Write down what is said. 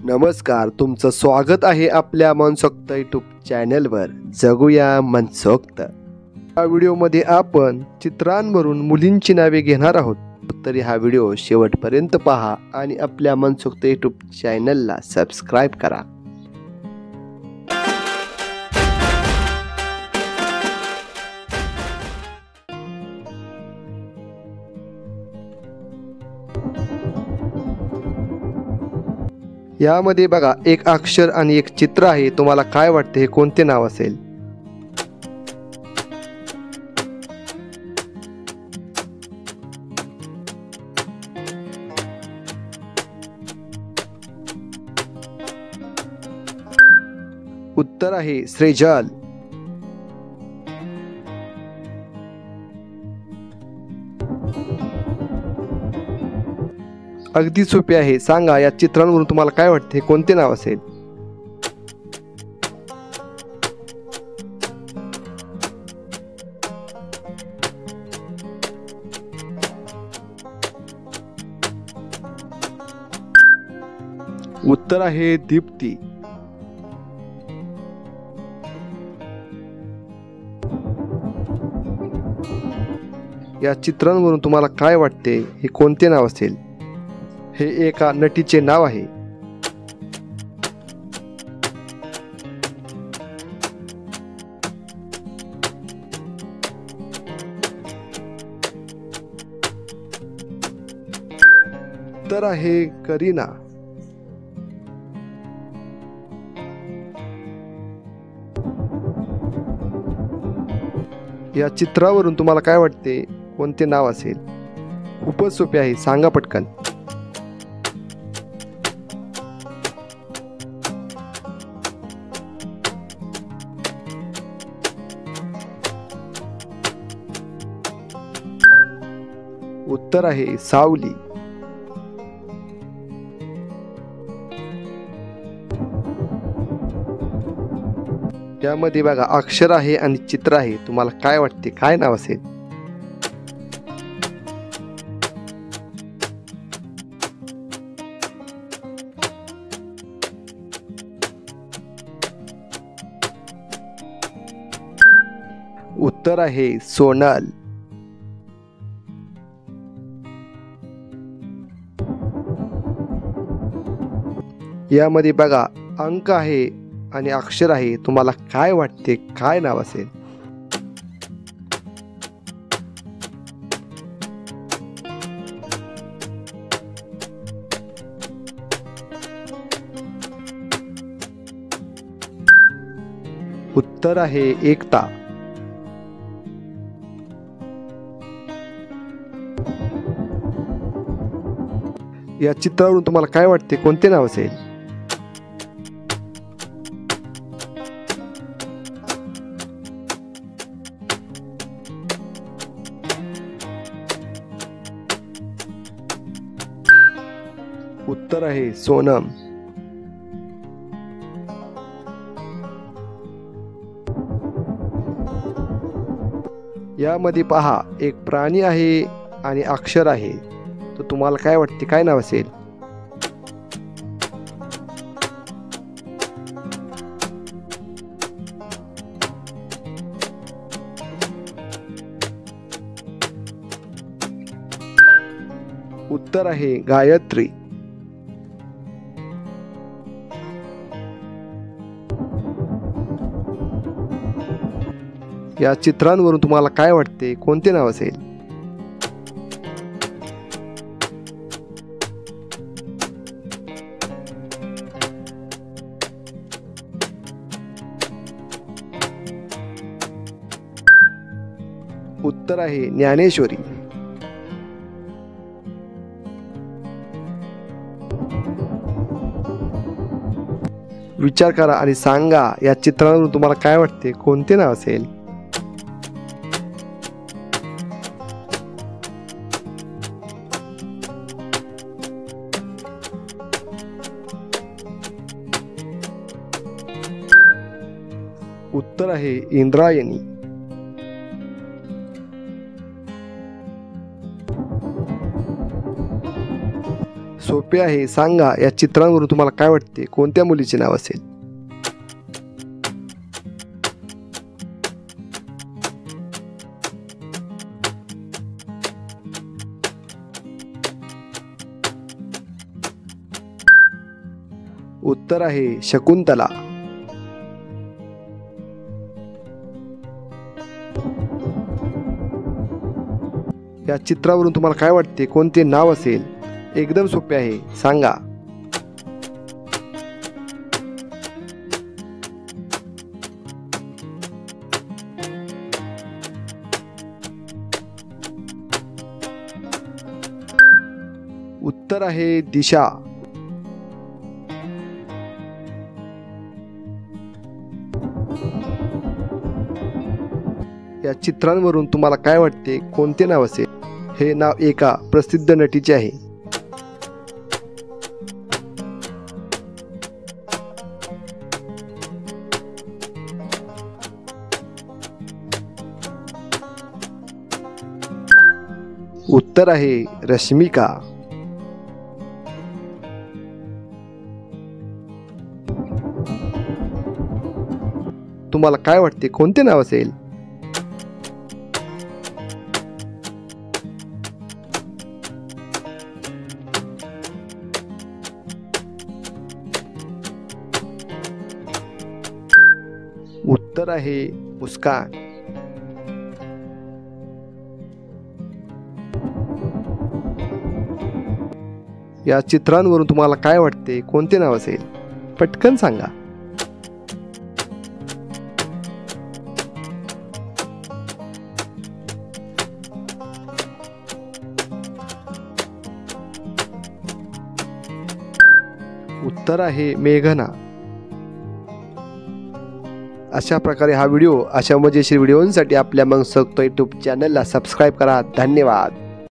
नमस्कार, तुमचं स्वागत आहे आपल्या मनसोक्त यूट्यूब चॅनलवर. जगूया मनसोक्त. या व्हिडिओमध्ये आपण चित्रांवरून मुलींची नावे घेणार आहोत. तरी हा व्हिडिओ शेवटपर्यंत पहा आणि आपल्या मनसोक्त यूट्यूब चॅनलला सबस्क्राईब करा. यामध्ये बघा, एक अक्षर आणि एक चित्र आहे. तुम्हाला काय वाटते हे कोणते नाव असेल? उत्तर आहे स्रेजाल. अगदी सोपे आहे. सांगा, या चित्रांवरून तुम्हाला काय वाटते कोणते नाव असेल? उत्तर आहे दीप्ती. या चित्रांवरून तुम्हाला काय वाटते हे कोणते नाव असेल? हे एका नटीचे नाव आहे. तर आहे करीना. या चित्रावरून तुम्हाला काय वाटते कोणते नाव असेल? खूपच सोपे आहे. सांगा पटकन. उत्तर आहे सावली. यामध्ये बघा, अक्षर आहे आणि चित्र आहे. तुम्हाला काय वाटते काय नाव असेल? उत्तर आहे सोनाल. यामध्ये बघा, अंक आहे आणि अक्षर आहे. तुम्हाला काय वाटते काय नाव असेल? उत्तर आहे एकता. या चित्रावरून तुम्हाला काय वाटते कोणते नाव असेल? उत्तर आहे सोनम. यामध्ये पहा, एक प्राणी आहे आणि अक्षर आहे. तर तुम्हाला काय वाटते काय नाव असेल? उत्तर आहे गायत्री. या चित्रांवरून तुम्हाला काय वाटते कोणते नाव असेल? उत्तर आहे ज्ञानेश्वरी. विचार करा आणि सांगा, या चित्रांवरून तुम्हाला काय वाटते कोणते नाव असेल? उत्तर आहे इंद्रायणी. सोपे आहे, सांगा. या चित्रांवरून तुम्हाला काय वाटते, कोणत्या मुलीचे नाव असेल? उत्तर आहे शकुंतला. या चित्रावरून तुम्हाला काय वाटते, कोणते नाव असेल? एकदम सोपे आहे, सांगा. उत्तर आहे दिशा. या चित्रांवरून तुम्हाला काय वाटते, कोणते नाव असेल? हे नाव एका प्रसिद्ध नटीचे आहे. उत्तर आहे रश्मिका. तुम्हाला काय वाटते, कोणते नाव असेल? उत्तर आहे मुस्कान. या चित्रांवरून तुम्हाला काय वाटते, कोणते नाव असेल? पटकन सांगा. उत्तर आहे मेघना. अशा प्रकारे हा व्हिडिओ, अशा मजेशीर व्हिडिओंसाठी आपल्या मनसोक्त यूट्यूब चॅनलला सबस्क्राईब करा. धन्यवाद.